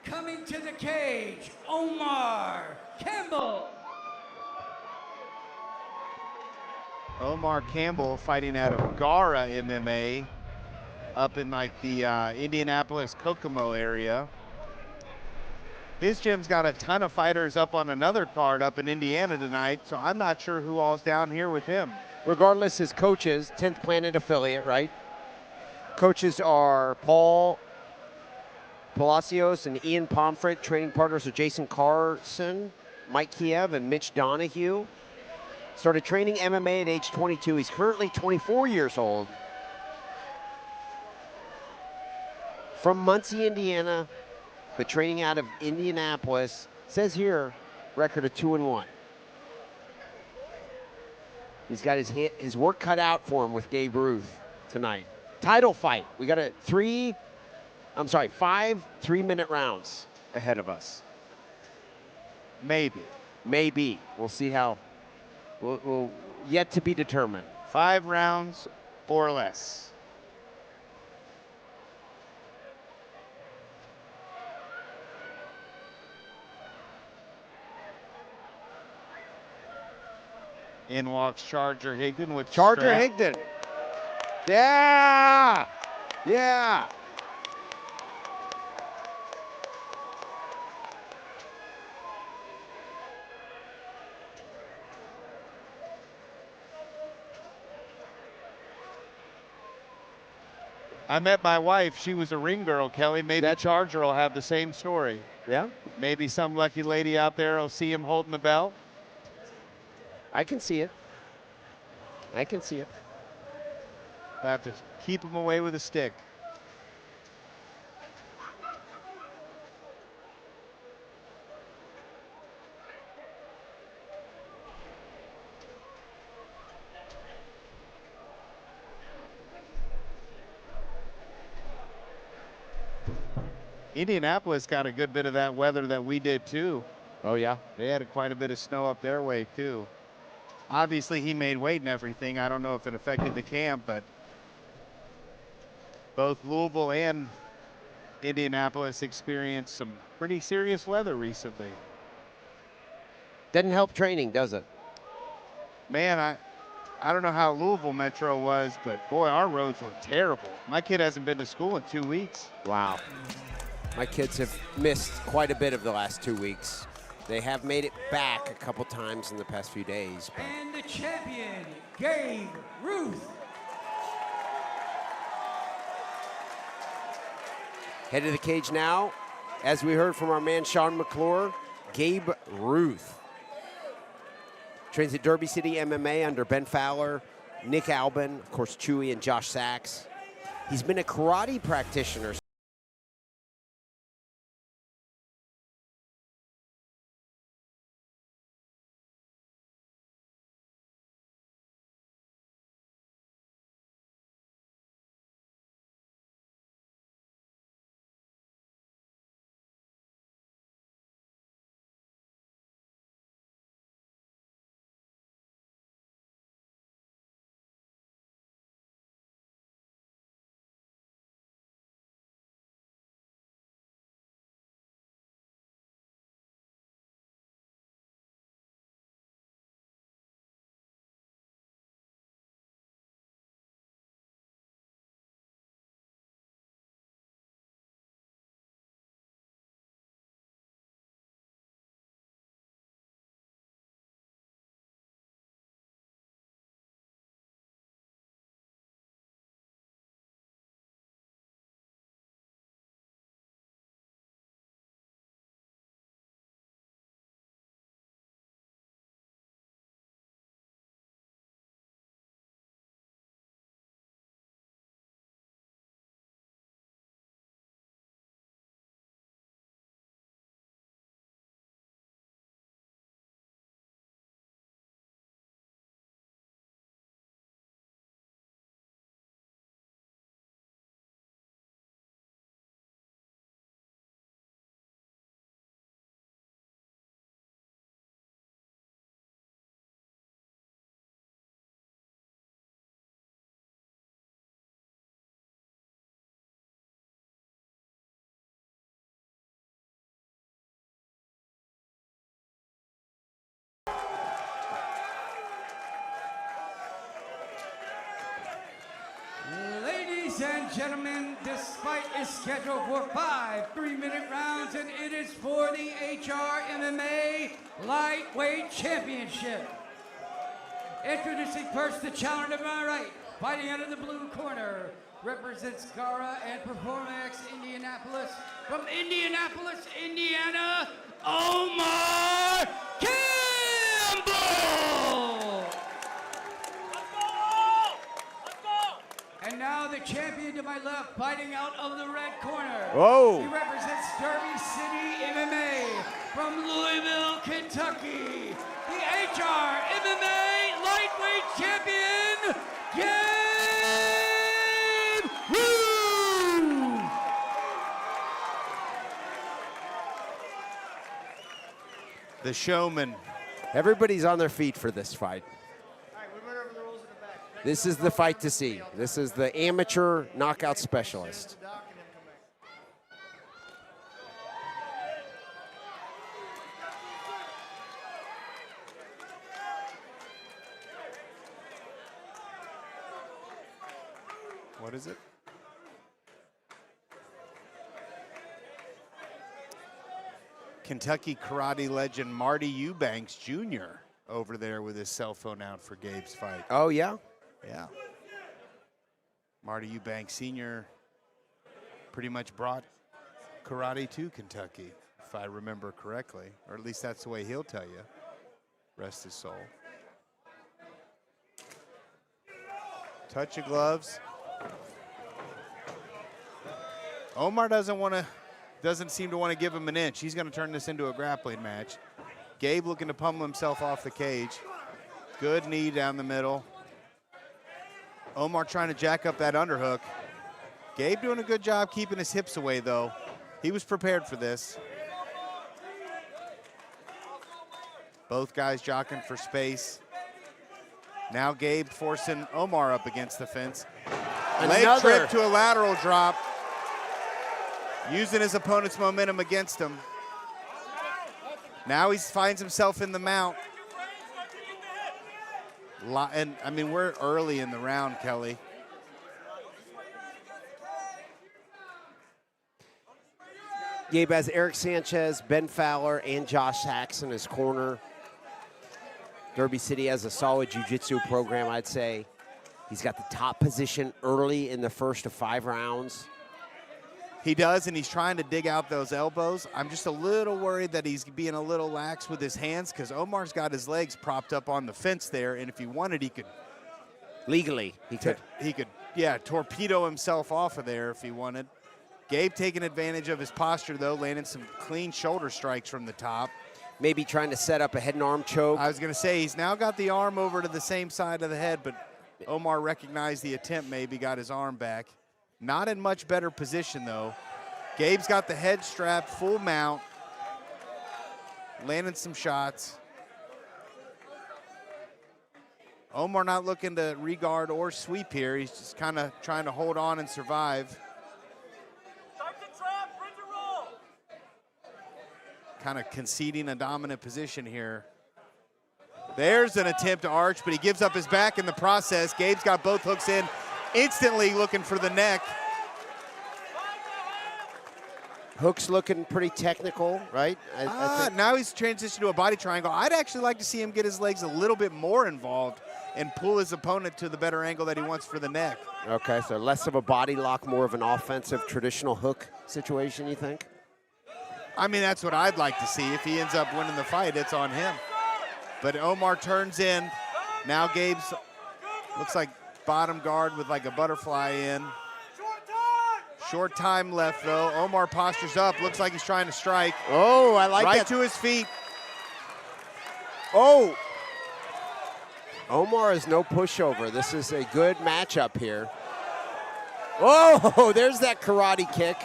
Coming to the cage, Omar Campbell. Omar Campbell fighting out of Gara MMA up in like the Indianapolis, Kokomo area. His gym's got a ton of fighters up on another card up in Indiana tonight, so I'm not sure who all's down here with him. Regardless, his coaches, 10th Planet affiliate, right? Coaches are Paul Palacios and Ian Pomfret. Training partners are Jason Carson, Mike Kiev, and Mitch Donahue. Started training MMA at age 22. He's currently 24 years old. From Muncie, Indiana, but training out of Indianapolis. Says here, record of 2-1. He's got his work cut out for him with Gabe Ruth tonight. Title fight. We got 5 3-minute rounds ahead of us. Maybe. We'll see how. We'll yet to be determined. 5 rounds or less. In walks Charger Higdon with Charger strap. Higdon. Yeah. I met my wife. She was a ring girl, Kelly. Maybe that Charger will have the same story. Yeah. Maybe some lucky lady out there will see him holding the belt. I can see it. I have to keep him away with a stick. Indianapolis got a good bit of that weather that we did too. Oh, yeah. They had quite a bit of snow up their way too. Obviously, he made weight and everything. I don't know if it affected the camp, but both Louisville and Indianapolis experienced some pretty serious weather recently. Doesn't help training, does it? Man, I don't know how Louisville Metro was, but boy, our roads were terrible. My kid hasn't been to school in 2 weeks. Wow. My kids have missed quite a bit of the last 2 weeks. They have made it back a couple times in the past few days. But. And the champion, Gabe Ruth. Head to the cage now. As we heard from our man Sean McClure, Gabe Ruth. Trains at Derby City MMA under Ben Fowler, Nick Albin, of course Chewy and Josh Sachs. He's been a karate practitioner Ladies and gentlemen, this fight is scheduled for 5 3-minute rounds, and it is for the HRMMA Lightweight Championship. Introducing first the challenger to my right, fighting out of the blue corner, represents Gara and Performax Indianapolis. From Indianapolis, Indiana, Omar Campbell! And now the champion to my left, fighting out of the red corner. Whoa. He represents Derby City MMA from Louisville, Kentucky. The HRMMA Lightweight Champion, Gabe Ruth. The showman. Everybody's on their feet for this fight. This is the fight to see. This is the amateur knockout specialist. What is it? Kentucky karate legend Marty Eubanks Jr. over there with his cell phone out for Gabe's fight. Oh, yeah? Yeah. Marty Eubanks Sr. pretty much brought karate to Kentucky, if I remember correctly, or at least that's the way he'll tell you. Rest his soul. Touch of gloves. Omar doesn't seem to want to give him an inch. He's going to turn this into a grappling match. Gabe looking to pummel himself off the cage. Good knee down the middle. Omar trying to jack up that underhook. Gabe doing a good job keeping his hips away, though. He was prepared for this. Both guys jockeying for space. Now Gabe forcing Omar up against the fence. Leg trip to a lateral drop. Using his opponent's momentum against him. Now he finds himself in the mount. And I mean, we're early in the round, Kelly. Gabe has Eric Sanchez, Ben Fowler, and Josh Sachs in his corner. Derby City has a solid jiu-jitsu program, I'd say. He's got the top position early in the first of 5 rounds. He does, and he's trying to dig out those elbows. I'm just a little worried that he's being a little lax with his hands because Omar's got his legs propped up on the fence there, and if he wanted, he could. Legally, he could. He could, yeah, torpedo himself off of there if he wanted. Gabe taking advantage of his posture, though, landing some clean shoulder strikes from the top. Maybe trying to set up a head and arm choke. I was going to say, he's now got the arm over to the same side of the head, but Omar recognized the attempt, maybe got his arm back. Not in much better position, though. Gabe's got the head strap, full mount, landing some shots. Omar not looking to regard or sweep here. He's just kind of trying to hold on and survive. Kind of conceding a dominant position here. There's an attempt to arch, but he gives up his back in the process. Gabe's got both hooks in, instantly looking for the neck. Hook's looking pretty technical, right? I think. Now he's transitioned to a body triangle. I'd actually like to see him get his legs a little bit more involved and pull his opponent to the better angle that he wants for the neck. Okay, so less of a body lock, more of an offensive traditional hook situation, you think? I mean, that's what I'd like to see. If he ends up winning the fight, it's on him. But Omar turns in. Now Gabe's looks like bottom guard with like a butterfly in. Short time left, though. Omar postures up. Looks like he's trying to strike. Oh, I like that. Right to his feet. Oh! Omar is no pushover. This is a good matchup here. Oh, there's that karate kick.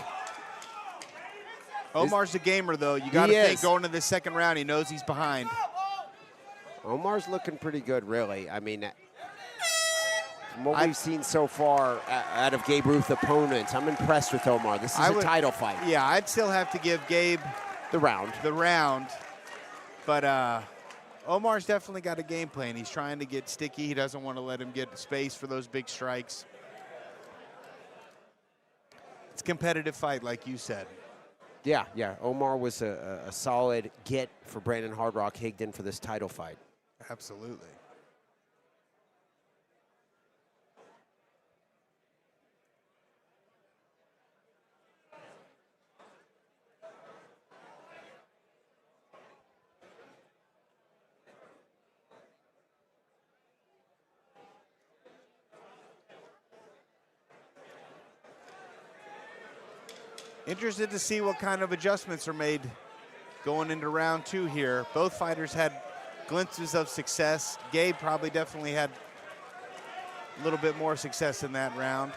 Omar's a gamer, though. You got to think going to this second round, he knows he's behind. Omar's looking pretty good, really. I mean, from what we've seen so far out of Gabe Ruth opponents, I'm impressed with Omar. This is a title fight. Yeah, I'd still have to give Gabe the round. But Omar's definitely got a game plan. He's trying to get sticky. He doesn't want to let him get space for those big strikes. competitive fight, like you said. Yeah, yeah. Omar was a solid get for Brandon Hardrock Higdon for this title fight. Absolutely. Interested to see what kind of adjustments are made going into round 2 here. Both fighters had glimpses of success. Gabe probably definitely had a little bit more success in that round.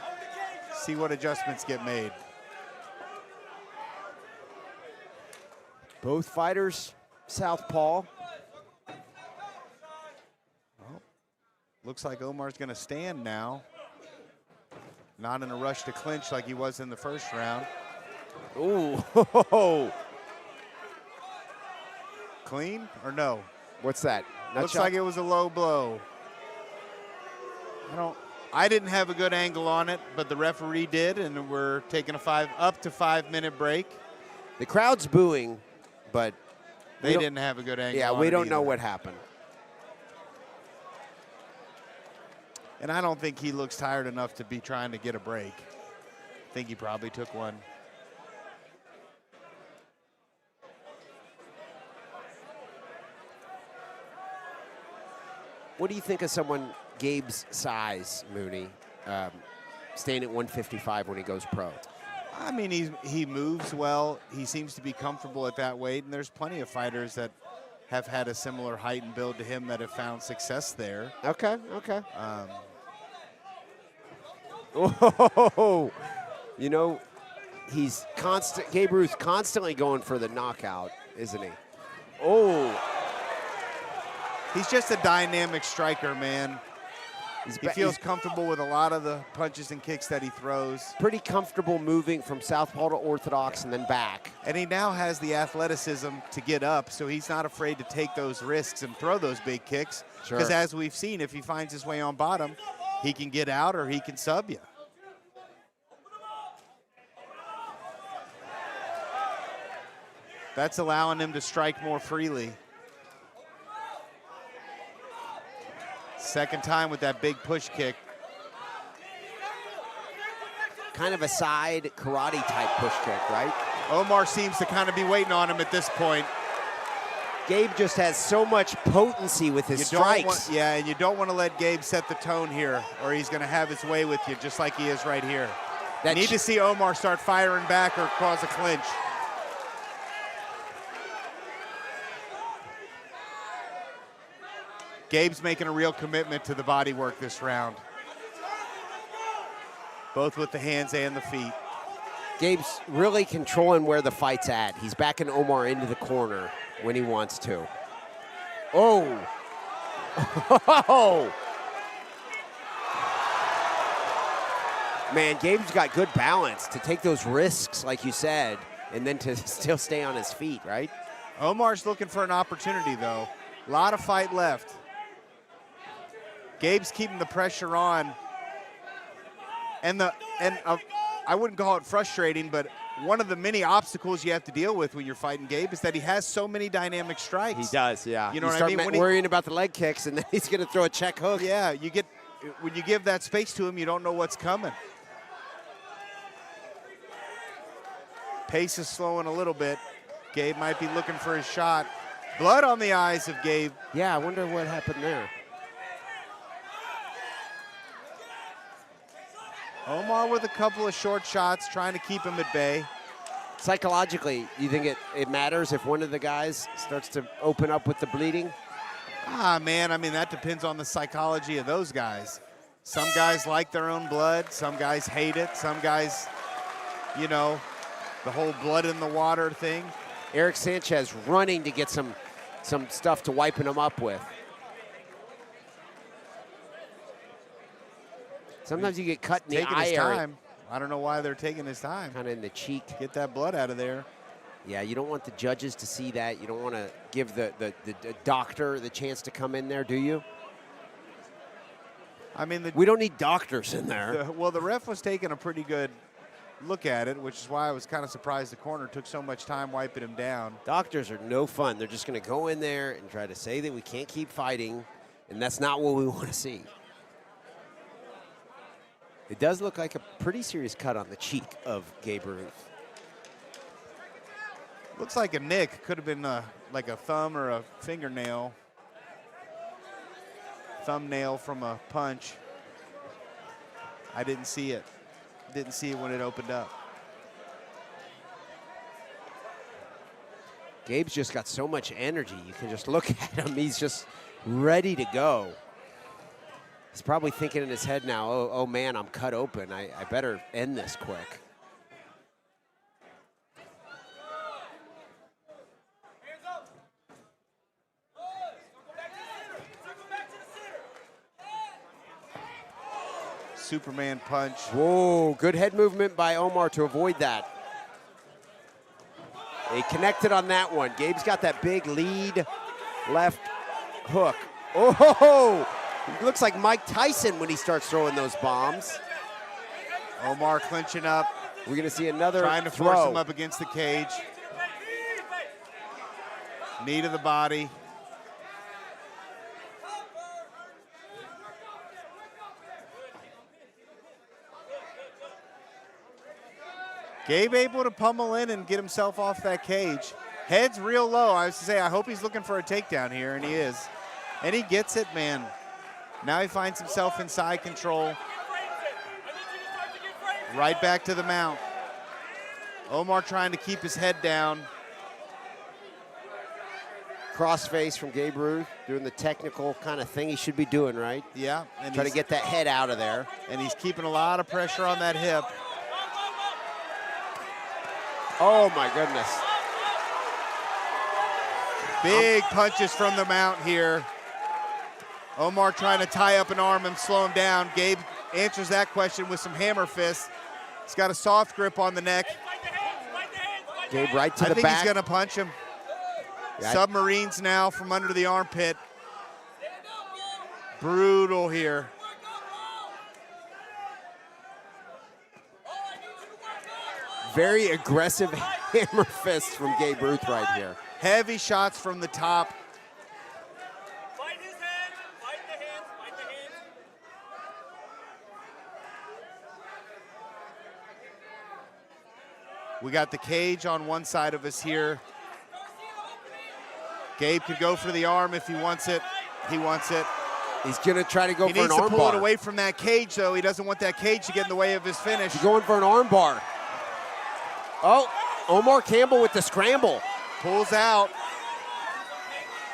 See what adjustments get made. Both fighters southpaw. Well, looks like Omar's going to stand now. Not in a rush to clinch like he was in the first round. Ooh. Clean or no? What's that? Looks like it was a low blow. I didn't have a good angle on it, but the referee did, and we're taking a up to 5 minute break. The crowd's booing, but they didn't have a good angle. Yeah, we don't know what happened. And I don't think he looks tired enough to be trying to get a break. I think he probably took one. What do you think of someone Gabe's size, Mooney, staying at 155 when he goes pro? I mean, he moves well. He seems to be comfortable at that weight, and there's plenty of fighters that have had a similar height and build to him that have found success there. Okay, okay. Oh, you know, Gabe Ruth constantly going for the knockout, isn't he? Oh. He's just a dynamic striker, man. He feels comfortable with a lot of the punches and kicks that he throws. Pretty comfortable moving from southpaw to orthodox and then back. And he now has the athleticism to get up, so he's not afraid to take those risks and throw those big kicks. Because as we've seen, if he finds his way on bottom, he can get out or he can sub you. That's allowing him to strike more freely. Second time with that big push kick. Kind of a side karate type push kick, right? Omar seems to kind of be waiting on him at this point. Gabe just has so much potency with his strikes. And you don't want to let Gabe set the tone here, or he's going to have his way with you, just like he is right here. You need to see Omar start firing back or cause a clinch. Gabe's making a real commitment to the body work this round. Both with the hands and the feet. Gabe's really controlling where the fight's at. He's backing Omar into the corner when he wants to. Oh. Oh. Man, Gabe's got good balance to take those risks, like you said, and then to still stay on his feet, right? Omar's looking for an opportunity, though. A lot of fight left. Gabe's keeping the pressure on. I wouldn't call it frustrating, but one of the many obstacles you have to deal with when you're fighting Gabe is that he has so many dynamic strikes. He does, yeah. You know what I mean? Worrying about the leg kicks, and then he's going to throw a check hook. Yeah, when you give that space to him, you don't know what's coming. Pace is slowing a little bit. Gabe might be looking for his shot. Blood on the eyes of Gabe. Yeah, I wonder what happened there. Omar with a couple of short shots, trying to keep him at bay. Psychologically, you think it matters if one of the guys starts to open up with the bleeding? Ah, man, I mean, that depends on the psychology of those guys. Some guys like their own blood. Some guys hate it. Some guys, you know, the whole blood in the water thing. Eric Sanchez running to get some stuff to wiping him up with. Sometimes you get cut in the eye area. I don't know why they're taking his time. Kind of in the cheek. Get that blood out of there. Yeah, you don't want the judges to see that. You don't want to give the doctor the chance to come in there, do you? I mean, we don't need doctors in there. Well, the ref was taking a pretty good look at it, which is why I was kind of surprised the corner took so much time wiping him down. Doctors are no fun. They're just going to go in there and try to say that we can't keep fighting, and that's not what we want to see. It does look like a pretty serious cut on the cheek of Gabe Ruth. Looks like a nick. Could have been like a thumb or a fingernail. Thumbnail from a punch. I didn't see it. Didn't see it when it opened up. Gabe's just got so much energy. You can just look at him. He's just ready to go. He's probably thinking in his head now, oh man, I'm cut open. I better end this quick. Superman punch. Whoa, good head movement by Omar to avoid that. They connected on that one. Gabe's got that big lead left hook. Oh, ho, ho. He looks like Mike Tyson when he starts throwing those bombs. Omar clinching up. We're going to see another trying to throw. force him up against the cage. Knee to the body. Gabe able to pummel in and get himself off that cage. Head's real low. I was to say, I hope he's looking for a takedown here, and he is. And he gets it, man. Now he finds himself in side control. Right back to the mount. Omar trying to keep his head down. Crossface from Gabe Ruth, doing the technical kind of thing he should be doing, right? Yeah. And trying to get that head out of there. And he's keeping a lot of pressure on that hip. Oh my goodness. Big punches from the mount here. Omar trying to tie up an arm and slow him down. Gabe answers that question with some hammer fists. He's got a soft grip on the neck. Gabe right to the back. I think he's gonna punch him. Yeah, Submarines now from under the armpit. Brutal here. Very aggressive hammer fists from Gabe Ruth right here. Heavy shots from the top. Fight his head, fight the hands, fight the hands. We got the cage on one side of us here. Gabe could go for the arm if he wants it. He wants it. He's gonna try to go He for an needs to arm pull bar. it away from that cage, though. He doesn't want that cage to get in the way of his finish. He's going for an arm bar. Oh, Omar Campbell with the scramble. Pulls out.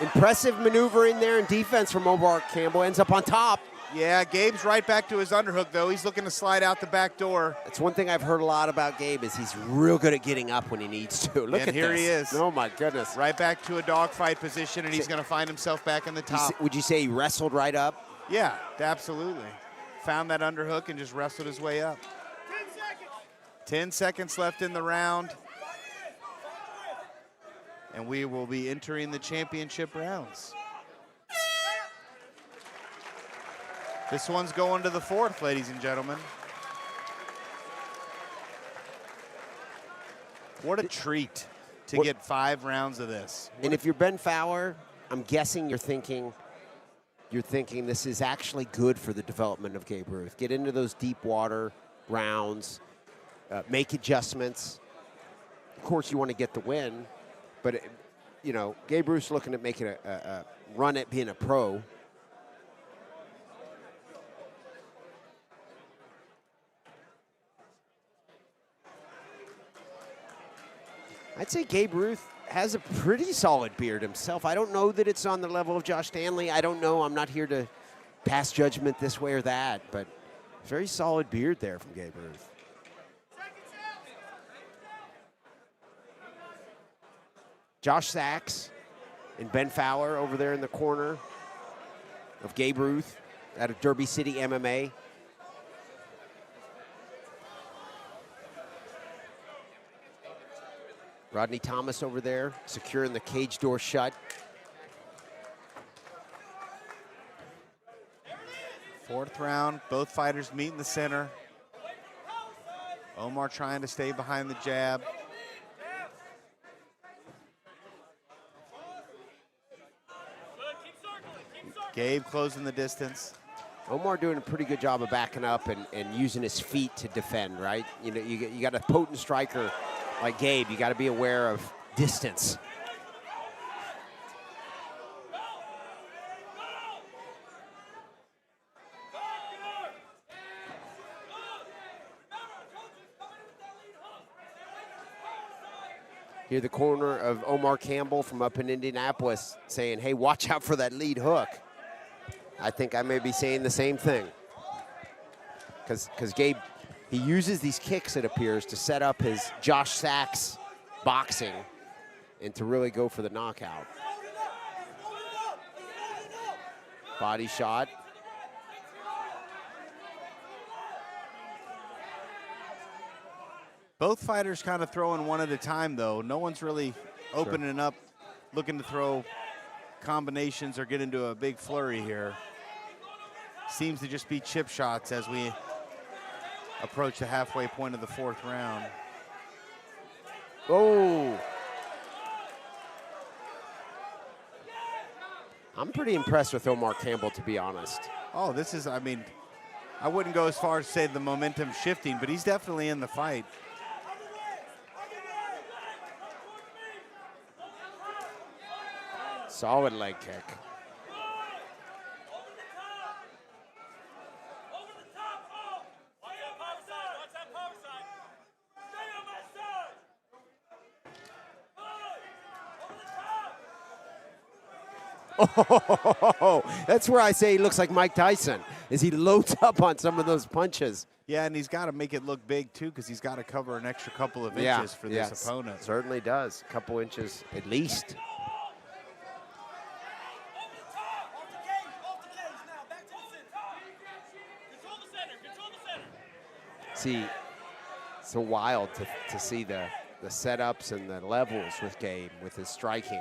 Impressive maneuvering there in defense from Omar Campbell. Ends up on top. Yeah, Gabe's right back to his underhook, though. He's looking to slide out the back door. That's one thing I've heard a lot about Gabe is he's real good at getting up when he needs to. Look And at here this. he is. Oh my goodness. Right back to a dogfight position, and he's going to find himself back in the top. Would you say he wrestled right up? Yeah, absolutely. Found that underhook and just wrestled his way up. 10 seconds left in the round. And we will be entering the championship rounds. This one's going to the fourth, ladies and gentlemen. What a treat to get 5 rounds of this. And if you're Ben Fowler, I'm guessing you're thinking this is actually good for the development of Gabe Ruth. Get into those deep water rounds, make adjustments. Of course, you want to get the win, but you know, Gabe Ruth's looking at making a run at being a pro. I'd say Gabe Ruth has a pretty solid beard himself. I don't know that it's on the level of Josh Stanley. I don't know. I'm not here to pass judgment this way or that, but very solid beard there from Gabe Ruth. Josh Sachs and Ben Fowler over there in the corner of Gabe Ruth out of Derby City MMA. Rodney Thomas over there, securing the cage door shut. Fourth round, both fighters meet in the center. Omar trying to stay behind the jab. Good, keep circling, keep circling. Gabe closing the distance. Omar doing a pretty good job of backing up and using his feet to defend, right? You know, you got a potent striker like Gabe. You got to be aware of distance. Hear the corner of Omar Campbell from up in Indianapolis saying, hey, watch out for that lead hook. I think I may be saying the same thing. Because Gabe, he uses these kicks, it appears, to set up his Josh Sachs boxing and to really go for the knockout. Body shot. Both fighters kind of throwing one at a time, though. No one's really opening up, looking to throw combinations or get into a big flurry here. Seems to just be chip shots as we approach the halfway point of the 4th round. Oh. I'm pretty impressed with Omar Campbell, to be honest. Oh, this is, I mean, I wouldn't go as far as say the momentum shifting, but he's definitely in the fight. Solid leg kick. Oh, that's where I say he looks like Mike Tyson, is he loads up on some of those punches. Yeah, and he's got to make it look big, too, because he's got to cover an extra couple of inches for this opponent. Certainly does. A couple inches at least. See, so wild to see the setups and the levels with Gabe, with his striking.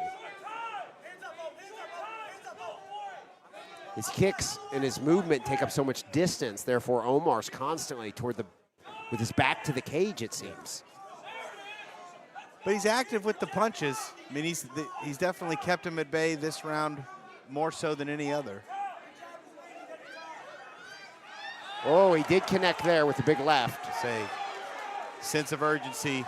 His kicks and his movement take up so much distance, therefore Omar's constantly with his back to the cage, it seems. But he's active with the punches. I mean, he's definitely kept him at bay this round more so than any other. Oh, he did connect there with the big left. Say, sense of urgency.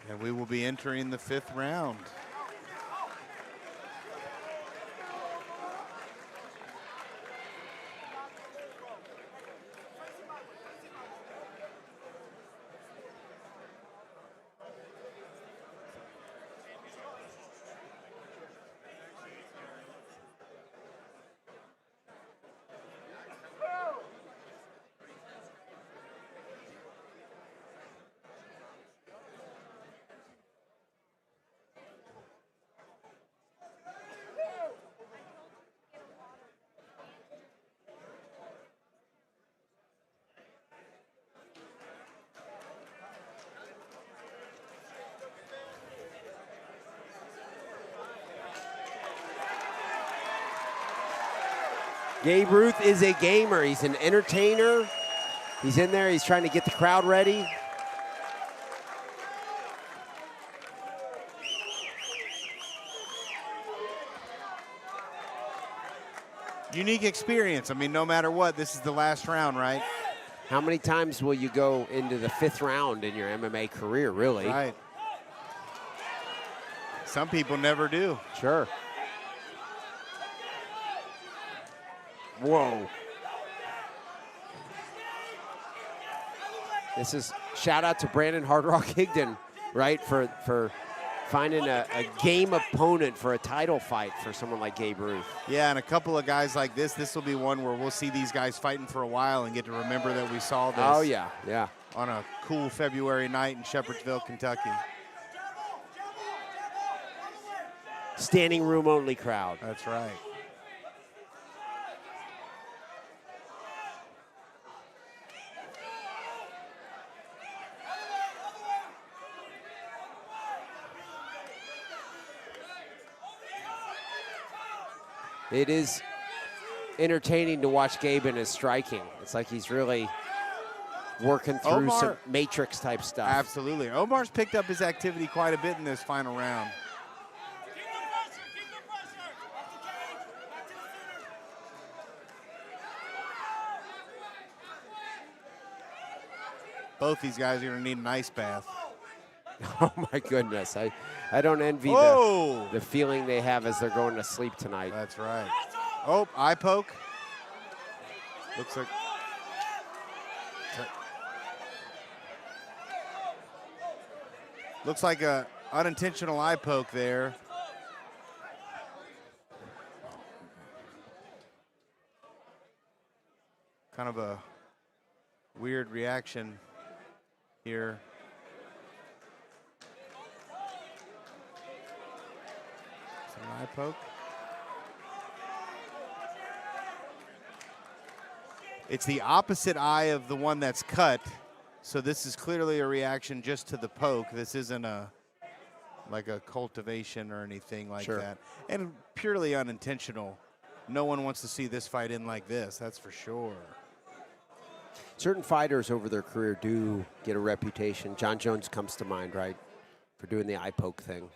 And we will be entering the 5th round. Gabe Ruth is a gamer. He's an entertainer. He's in there. He's trying to get the crowd ready. Unique experience. I mean, no matter what, this is the last round, right? How many times will you go into the 5th round in your MMA career, really? Right. Some people never do. Sure. Whoa. This is shout out to Brandon Hard Rock Higdon, right, for finding a game opponent for a title fight for someone like Gabe Ruth. Yeah, and a couple of guys like this will be one where we'll see these guys fighting for a while and get to remember that we saw this. Oh, yeah, yeah. On a cool February night in Shepherdsville, Kentucky. Standing room only crowd. That's right. It is entertaining to watch Gabe in his striking. It's like he's really working through some matrix type stuff. Absolutely. Omar's picked up his activity quite a bit in this final round. Both these guys are going to need an ice bath. Oh my goodness. I don't envy the feeling they have as they're going to sleep tonight. That's right. Oh, eye poke. Looks like. Looks like a unintentional eye poke there. Kind of a weird reaction here. Some eye poke. It's the opposite eye of the one that's cut. So this is clearly a reaction just to the poke. This isn't like a cultivation or anything like that. And purely unintentional. No one wants to see this fight in like this, that's for sure. Certain fighters over their career do get a reputation. John Jones comes to mind, right, for doing the eye poke thing,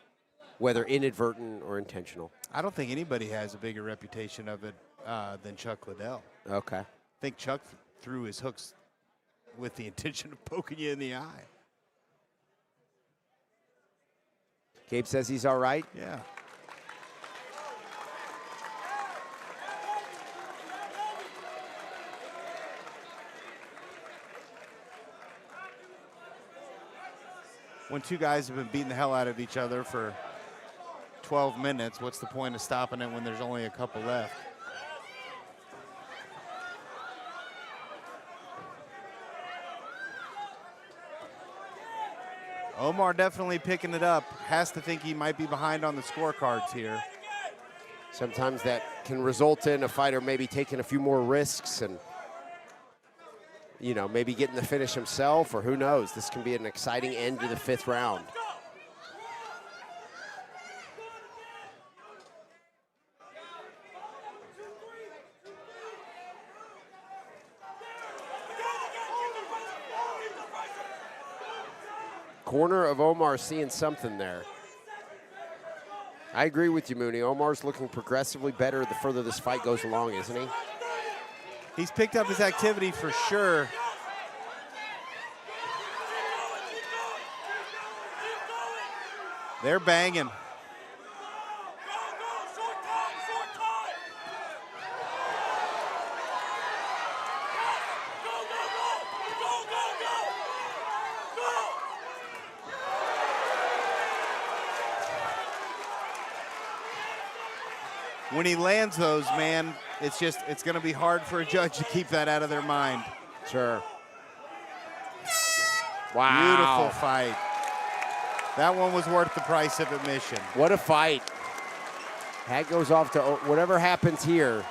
whether inadvertent or intentional. I don't think anybody has a bigger reputation of it than Chuck Liddell. Okay. I think Chuck threw his hooks with the intention of poking you in the eye. Gabe says he's all right. Yeah. When two guys have been beating the hell out of each other for 12 minutes, what's the point of stopping it when there's only a couple left? Omar definitely picking it up. Has to think he might be behind on the scorecards here. Sometimes that can result in a fighter maybe taking a few more risks and, you know, maybe getting the finish himself, or who knows. This can be an exciting end to the 5th round. Corner of Omar seeing something there. I agree with you, Mooney. Omar's looking progressively better the further this fight goes along, isn't he? He's picked up his activity for sure. They're banging. When he lands those, man, it's going to be hard for a judge to keep that out of their mind. Sure. Wow. Beautiful fight. That one was worth the price of admission. What a fight. Hat goes off to whatever happens here,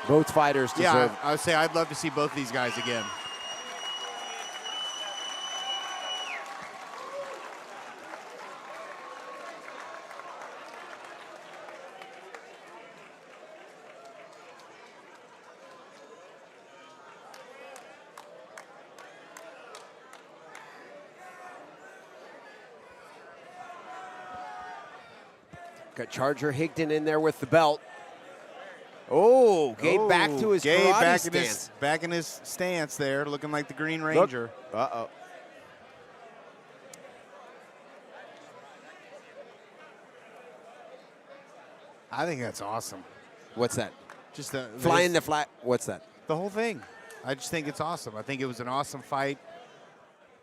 both fighters deserve. Yeah, I would say I'd love to see both these guys again. Got Charger Higdon in there with the belt. Oh, Gabe back to his Gabe karate stance. back in his stance there, looking like the Green Ranger. Uh-oh. I think that's awesome. What's that? Just the Flying the flag. What's that? The whole thing. I just think it's awesome. I think it was an awesome fight.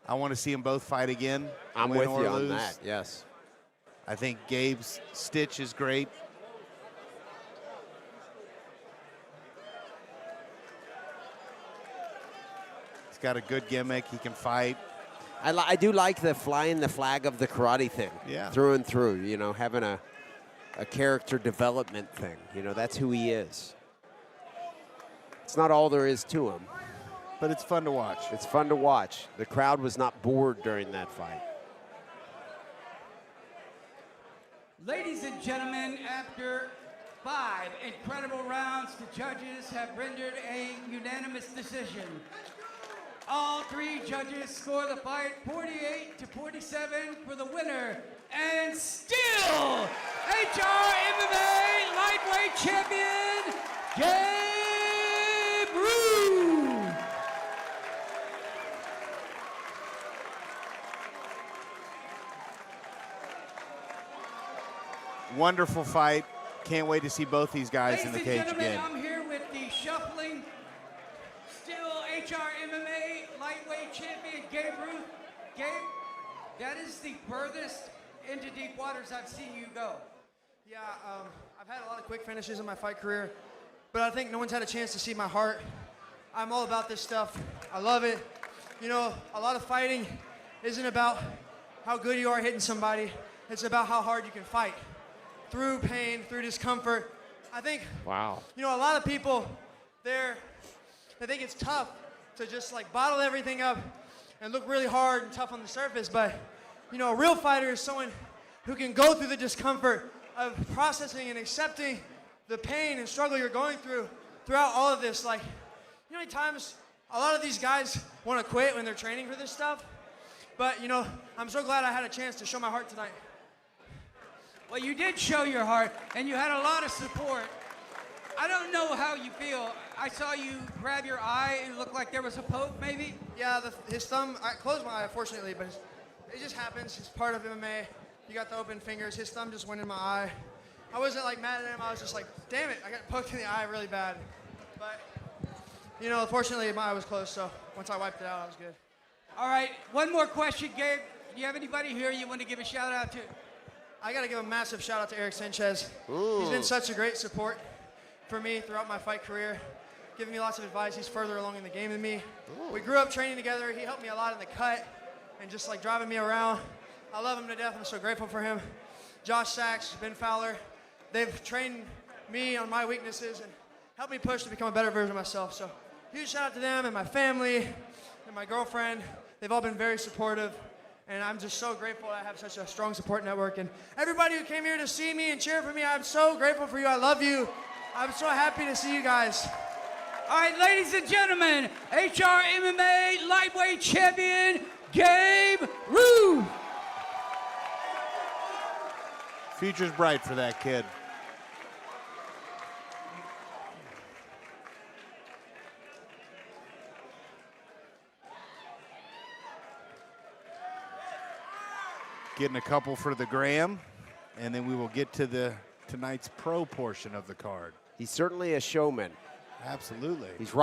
I want to see them both fight again. I'm win with or you on lose. that, yes. I think Gabe's stitch is great. He's got a good gimmick. He can fight. I do like the flying the flag of the karate thing. Yeah. Through and through, you know, having a character development thing. You know, that's who he is. It's not all there is to him. But it's fun to watch. It's fun to watch. The crowd was not bored during that fight. Ladies and gentlemen, after 5 incredible rounds, the judges have rendered a unanimous decision. All 3 judges score the fight 48-47 for the winner, and still HRMMA lightweight champion, Gabe Ruth. Wonderful fight. Can't wait to see both these guys in the cage Ladies and gentlemen, again. I'm here with the shuffling, still HRMMA lightweight champion, Gabe Ruth. Gabe, that is the furthest into deep waters I've seen you go. Yeah, I've had a lot of quick finishes in my fight career, but I think no one's had a chance to see my heart. I'm all about this stuff. I love it. You know, a lot of fighting isn't about how good you are hitting somebody. It's about how hard you can fight. Through pain, through discomfort. I think, Wow. you know, a lot of people, they think it's tough to just like bottle everything up and look really hard and tough on the surface, but you know, a real fighter is someone who can go through the discomfort of processing and accepting the pain and struggle you're going through throughout all of this. Like, you know, many times a lot of these guys want to quit when they're training for this stuff, but you know, I'm so glad I had a chance to show my heart tonight. Well, you did show your heart, and you had a lot of support. I don't know how you feel. I saw you grab your eye, and it looked like there was a poke, maybe? Yeah, his thumb, I closed my eye, unfortunately, but it just happens. It's part of MMA. You got the open fingers. His thumb just went in my eye. I wasn't like mad at him. I was just like, damn it, I got poked in the eye really bad. But, you know, fortunately, my eye was closed, so once I wiped it out, I was good. All right, one more question, Gabe. Do you have anybody here you want to give a shout out to? I got to give a massive shout out to Eric Sanchez. Ooh. He's been such a great support for me throughout my fight career, giving me lots of advice. He's further along in the game than me. We grew up training together. He helped me a lot in the cut and just like driving me around. I love him to death. I'm so grateful for him. Josh Sachs, Ben Fowler, they've trained me on my weaknesses and helped me push to become a better version of myself. So huge shout out to them and my family and my girlfriend. They've all been very supportive. And I'm just so grateful I have such a strong support network. And everybody who came here to see me and cheer for me, I'm so grateful for you. I love you. I'm so happy to see you guys. All right, ladies and gentlemen, HRMMA lightweight champion, Gabe Ruth. Future's bright for that kid. Getting a couple for the gram, and then we will get to tonight's pro portion of the card. He's certainly a showman. Absolutely. He's rocking